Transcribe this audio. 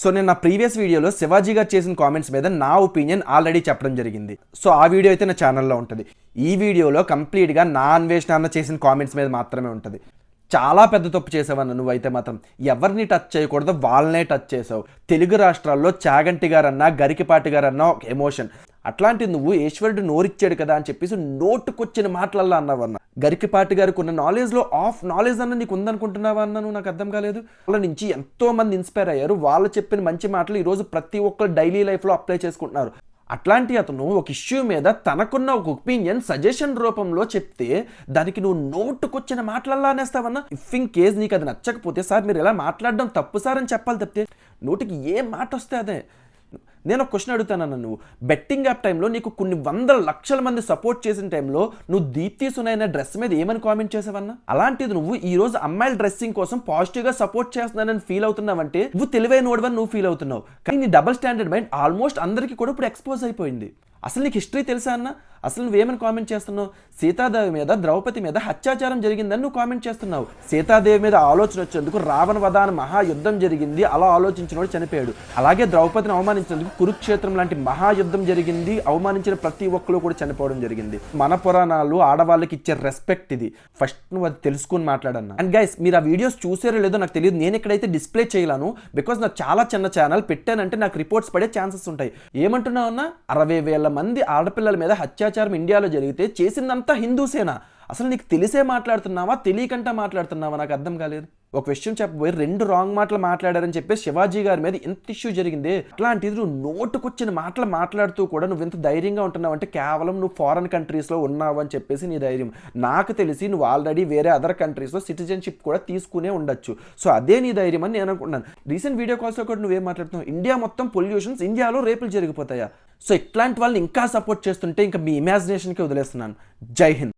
So నేను నా previous వీడియోలో శివాజీ గారు చేసిన కామెంట్స్ మీద నా ఒపీనియన్ ఆల్రెడీ చెప్పడం జరిగింది. సో ఆ వీడియో అయితే నా ఛానల్లో ఉంటుంది. ఈ వీడియోలో కంప్లీట్గా నా అన్వేషణ అన్న చేసిన కామెంట్స్ మీద మాత్రమే ఉంటుంది. చాలా పెద్ద తప్పు చేసావన్న నువ్వైతే మాత్రం. ఎవరిని టచ్ చేయకూడదు, వాళ్ళనే టచ్ చేసావు. తెలుగు రాష్ట్రాల్లో చాగంటి గారన్నా గరికిపాటి గారన్నా ఒక ఎమోషన్. అట్లాంటి నువ్వు ఈశ్వరుడు నోరిచ్చాడు కదా అని చెప్పేసి నోటుకొచ్చిన మాటలల్లో అన్నావన్న. గరికిపాటి గారికి ఉన్న నాలెడ్జ్లో ఆఫ్ నాలెడ్జ్ అన్న నీకు ఉందనుకుంటున్నావా అన్న? నువ్వు నాకు అర్థం కాలేదు. వాళ్ళ నుంచి ఎంతో మంది ఇన్స్పైర్ అయ్యారు. వాళ్ళు చెప్పిన మంచి మాటలు ఈరోజు ప్రతి ఒక్కరు డైలీ లైఫ్లో అప్లై చేసుకుంటున్నారు. అట్లాంటి అతను ఒక ఇష్యూ మీద తనకున్న ఒక ఒపీనియన్ సజెషన్ రూపంలో చెప్తే దానికి నువ్వు నోటుకొచ్చిన మాటలల్లా అనేస్తావన్నా. ఇఫ్ ఇన్ కేస్ నీకు అది నచ్చకపోతే, సార్ మీరు ఎలా మాట్లాడడం తప్పు సార్ అని చెప్పాలి తప్పితే నోటికి ఏ మాట వస్తే అదే. నేను ఒక క్వశ్చన్ అడుగుతానన్న, నువ్వు బెట్టింగ్ యాప్ టైంలో నీకు కొన్ని వందల లక్షల మంది సపోర్ట్ చేసిన టైంలో నువ్వు దీప్తి సునైన డ్రెస్ మీద ఏమని కామెంట్ చేసావన్నా? అలాంటిది నువ్వు ఈ రోజు అమ్మాయిల డ్రెస్సింగ్ కోసం పాజిటివ్గా సపోర్ట్ చేస్తున్నానని ఫీల్ అవుతున్నావంటే నువ్వు తెలివైన ఓడవని నువ్వు ఫీల్ అవుతున్నావు. కానీ నీ డబుల్ స్టాండర్డ్ మైండ్ ఆల్మోస్ట్ అందరికీ కూడా ఇప్పుడు ఎక్స్పోజ్ అయిపోయింది. అసలు నీకు హిస్టరీ తెలుసా అన్న? అసలు నువ్వేమని కామెంట్ చేస్తున్నావు? సీతాదేవి మీద, ద్రౌపది మీద అత్యాచారం జరిగిందని నువ్వు కామెంట్ చేస్తున్నావు. సీతాదేవి మీద ఆలోచన వచ్చేందుకు రావణ వధ అని మహాయుద్ధం జరిగింది, అలా ఆలోచించినోడు చనిపోయాడు. అలాగే ద్రౌపదిని అవమానించినందుకు కురుక్షేత్రం లాంటి మహాయుద్ధం జరిగింది, అవమానించిన ప్రతి ఒక్కరు కూడా చనిపోవడం జరిగింది. మన పురాణాలు ఆడవాళ్ళకి ఇచ్చే రెస్పెక్ట్ ఇది. ఫస్ట్ నువ్వు అది తెలుసుకుని మాట్లాడన్నా. అండ్ గైస్, మీరు ఆ వీడియోస్ చూసారో లేదో నాకు తెలియదు. నేను ఇక్కడైతే డిస్ప్లే చేయలేను, బికాస్ నాకు చాలా చిన్న ఛానల్. పెట్టానంటే నాకు రిపోర్ట్స్ పడే ఛాన్సెస్ ఉంటాయి. ఏమంటున్నావు అన్న? 60,000 మంది ఆడపిల్లల మీద అత్యాచారం ఇండియాలో జరిగితే చేసిందంతా హిందూసేనా? అసలు నీకు తెలిసే మాట్లాడుతున్నావా, తెలియకంటా మాట్లాడుతున్నావా? నాకు అర్థం కాలేదు. ఒక విషయం చెప్పబోయి 2 రాంగ్ మాటలు మాట్లాడారని చెప్పి శివాజీ గారి మీద ఇంత ఇష్యూ జరిగింది. అట్లాంటిది నువ్వు నోటుకొచ్చిన మాటలు మాట్లాడుతూ కూడా నువ్వు ఇంత ధైర్యంగా ఉంటున్నావు అంటే కేవలం నువ్వు ఫారెన్ కంట్రీస్లో ఉన్నావు అని చెప్పేసి నీ ధైర్యం. నాకు తెలిసి నువ్వు ఆల్రెడీ వేరే అదర్ కంట్రీస్లో సిటిజన్షిప్ కూడా తీసుకునే ఉండొచ్చు. సో అదే నీ ధైర్యం అని నేను అనుకుంటున్నాను. రీసెంట్ వీడియో కాల్స్లో కూడా నువ్వేం మాట్లాడుతున్నావు? ఇండియా మొత్తం పొల్యూషన్స్, ఇండియాలో రేపులు జరిగిపోతాయా? సో ఇట్లాంటి వాళ్ళని ఇంకా సపోర్ట్ చేస్తుంటే ఇంకా మీ ఇమాజినేషన్కి వదిలేస్తున్నాను. జై హింద్.